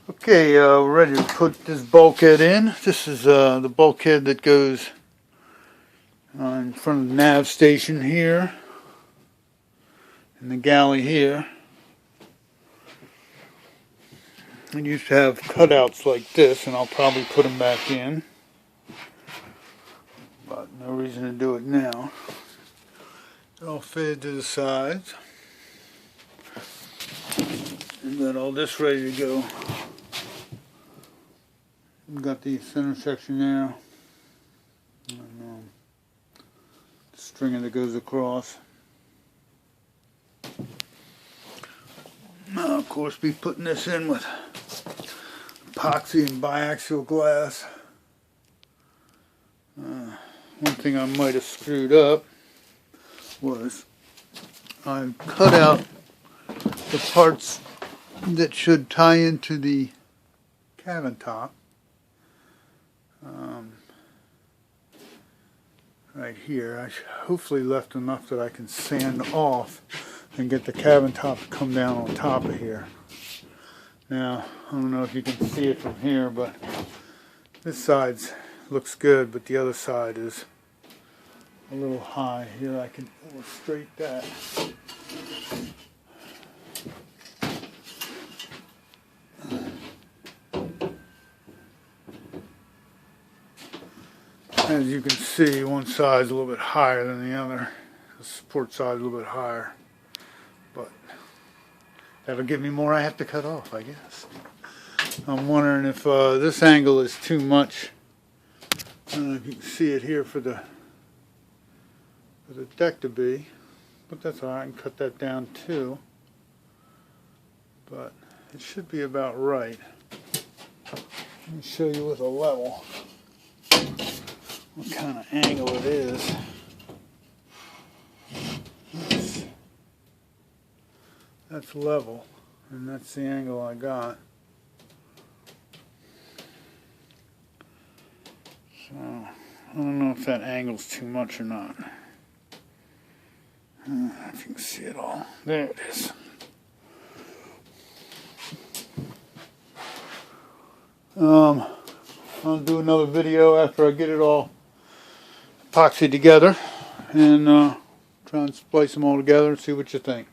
Okay, we're ready to put this bulkhead in. This is the bulkhead that goes in front of the nav station here, and the galley here. I used to have cutouts like this, and I'll probably put them back in, but no reason to do it now. They're all fitted to the sides. And got all this ready to go. We've got the center section now. And, the stringer that goes across. I'll of course be putting this in with epoxy and biaxial glass. One thing I might have screwed up was I cut out the parts that should tie into the cabin top. Right here. I hopefully left enough that I can sand off and get the cabin top to come down on top of here. Now, I don't know if you can see it from here, but this side looks good, but the other side is a little high. Here I can illustrate that. As you can see, one side is a little bit higher than the other. The support side is a little bit higher. But that'll give me more I have to cut off, I guess. I'm wondering if this angle is too much. I don't know if you can see it here for the deck to be. But that's alright, I can cut that down too. But it should be about right. Let me show you with a level what kind of angle it is. That's level, and that's the angle I got. So, I don't know if that angle's too much or not. I don't know if you can see it all. There it is. I'll do another video after I get it all epoxy together and try and splice them all together and see what you think.